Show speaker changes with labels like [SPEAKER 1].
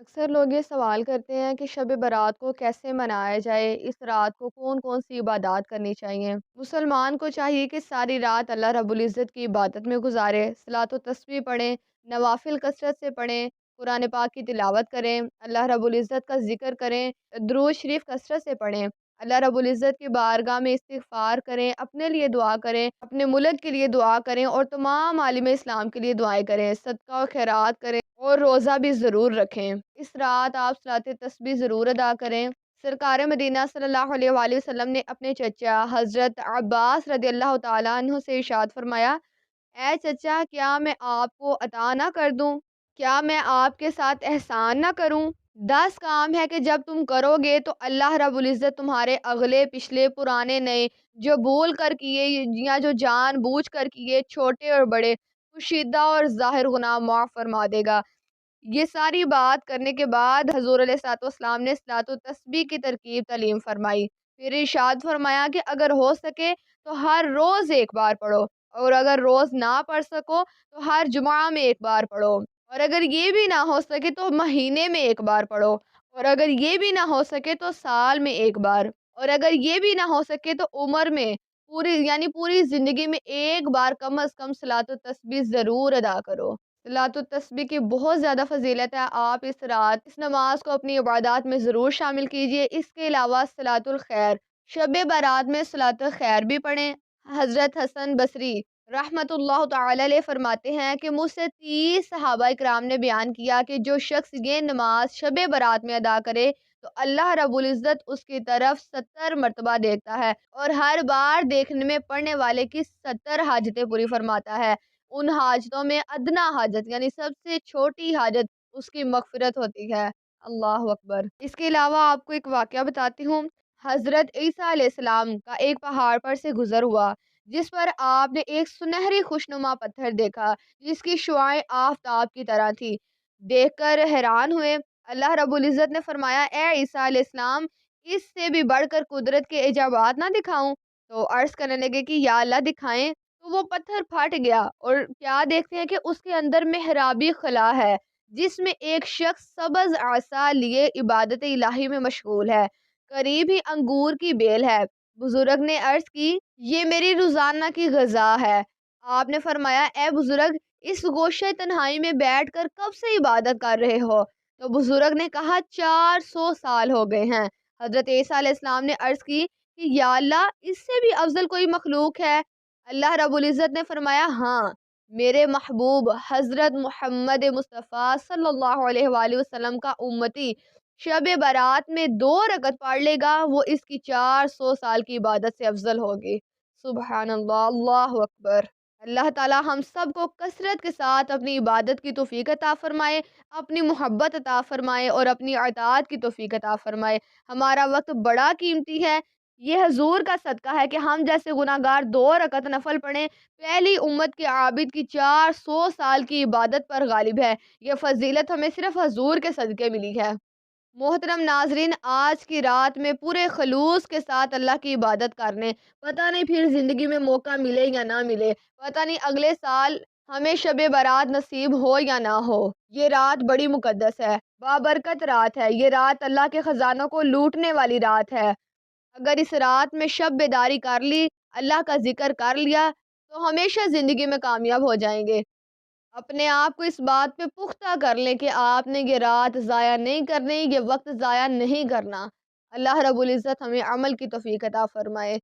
[SPEAKER 1] اکثر لوگ یہ سوال کرتے ہیں کہ شب برات کو کیسے منایا جائے، اس رات کو کون کون سی عبادات کرنی چاہیے۔ مسلمان کو چاہیے کہ ساری رات اللہ رب العزت کی عبادت میں گزارے، صلاۃ و تسبیح پڑھیں، نوافل کثرت سے پڑھیں، قرآن پاک کی تلاوت کریں، اللہ رب العزت کا ذکر کریں، درود شریف کثرت سے پڑھیں، اللہ رب العزت کی بارگاہ میں استغفار کریں، اپنے لیے دعا کریں، اپنے ملک کے لیے دعا کریں اور تمام عالم اسلام کے لیے دعائیں کریں، صدقہ و خیرات کریں اور روزہ بھی ضرور رکھیں۔ اس رات آپ صلاۃ تسبیح ضرور ادا کریں۔ سرکار مدینہ صلی اللہ علیہ وآلہ وسلم نے اپنے چچا حضرت عباس رضی اللہ تعالیٰ عنہ سے ارشاد فرمایا، اے چچا، کیا میں آپ کو عطا نہ کر دوں؟ کیا میں آپ کے ساتھ احسان نہ کروں؟ 10 کام ہے کہ جب تم کرو گے تو اللہ رب العزت تمہارے اگلے پچھلے پرانے نئے، جو بھول کر کیے یا جو جان بوجھ کر کیے، چھوٹے اور بڑے، پوشیدہ اور ظاہر گناہ معاف فرما دے گا۔ یہ ساری بات کرنے کے بعد حضور علیہ الصلوۃ والسلام نے صلاۃ التسبیح کی ترکیب تعلیم فرمائی، پھر ارشاد فرمایا کہ اگر ہو سکے تو ہر روز ایک بار پڑھو، اور اگر روز نہ پڑھ سکو تو ہر جمعہ میں ایک بار پڑھو، اور اگر یہ بھی نہ ہو سکے تو مہینے میں ایک بار پڑھو، اور اگر یہ بھی نہ ہو سکے تو سال میں ایک بار، اور اگر یہ بھی نہ ہو سکے تو عمر میں پوری زندگی میں ایک بار کم از کم صلاۃ التسبیح ضرور ادا کرو۔ صلاۃ التسبیح کی بہت زیادہ فضیلت ہے، آپ اس رات اس نماز کو اپنی عبادات میں ضرور شامل کیجئے۔ اس کے علاوہ صلاۃ الخیر، شب برات میں صلاۃ الخیر بھی پڑھیں۔ حضرت حسن بصری رحمت اللہ تعالی علیہ فرماتے ہیں کہ مجھ سے 30 صحابہ کرام نے بیان کیا کہ جو شخص یہ نماز شب برات میں ادا کرے تو اللہ رب العزت اس کی طرف 70 مرتبہ دیکھتا ہے، اور ہر بار دیکھنے میں پڑھنے والے کی 70 حاجتیں پوری فرماتا ہے۔ ان حاجتوں میں ادنا حاجت یعنی سب سے چھوٹی حاجت اس کی مغفرت ہوتی ہے۔ اللہ اکبر۔ اس کے علاوہ آپ کو ایک واقعہ بتاتی ہوں۔ حضرت عیسیٰ علیہ السلام کا ایک پہاڑ پر سے گزر ہوا، جس پر آپ نے ایک سنہری خوشنما پتھر دیکھا جس کی شعاعیں آفتاب کی طرح تھی۔ دیکھ کر حیران ہوئے۔ اللہ رب العزت نے فرمایا، اے عیسیٰ علیہ السلام، اس سے بھی بڑھ کر قدرت کے عجائبات نہ دکھاؤں؟ تو عرض کرنے لگے کہ یا اللہ دکھائیں۔ تو وہ پتھر پھٹ گیا اور کیا دیکھتے ہیں کہ اس کے اندر محرابی خلا ہے، جس میں ایک شخص سبز عصا لیے عبادت الہی میں مشغول ہے، قریب ہی انگور کی بیل ہے۔ بزرگ نے عرض کی، یہ میری روزانہ کی غذا ہے۔ آپ نے فرمایا، اے بزرگ، اس گوشے تنہائی میں بیٹھ کر کب سے عبادت کر رہے ہو؟ تو بزرگ نے کہا، 400 سال ہو گئے ہیں۔ حضرت عیسیٰ علیہ السلام نے عرض کی کہ یا اللہ، اس سے بھی افضل کوئی مخلوق ہے؟ اللہ رب العزت نے فرمایا، ہاں، میرے محبوب حضرت محمد مصطفیٰ صلی اللہ علیہ وآلہ وسلم کا امتی شب برات میں 2 رکعت پڑھ لے گا، وہ اس کی 400 سال کی عبادت سے افضل ہوگی۔ سبحان اللہ، اللہ اکبر۔ اللہ تعالی ہم سب کو کثرت کے ساتھ اپنی عبادت کی توفیق عطا فرمائے، اپنی محبت عطا فرمائے اور اپنی اطاعت کی توفیق عطا فرمائے۔ ہمارا وقت بڑا قیمتی ہے، یہ حضور کا صدقہ ہے کہ ہم جیسے گناہ گار 2 رکعت نفل پڑھیں، پہلی امت کے عابد کی 400 سال کی عبادت پر غالب ہے۔ یہ فضیلت ہمیں صرف حضور کے صدقے ملی ہے۔ محترم ناظرین، آج کی رات میں پورے خلوص کے ساتھ اللہ کی عبادت کرنے، پتہ نہیں پھر زندگی میں موقع ملے یا نہ ملے، پتہ نہیں اگلے سال ہمیں شب برات نصیب ہو یا نہ ہو۔ یہ رات بڑی مقدس ہے، بابرکت رات ہے، یہ رات اللہ کے خزانوں کو لوٹنے والی رات ہے۔ اگر اس رات میں شب بیداری کر لی، اللہ کا ذکر کر لیا، تو ہمیشہ زندگی میں کامیاب ہو جائیں گے۔ اپنے آپ کو اس بات پہ پختہ کر لیں کہ آپ نے یہ رات ضائع نہیں کرنی، یہ وقت ضائع نہیں کرنا۔ اللہ رب العزت ہمیں عمل کی توفیق عطا فرمائے۔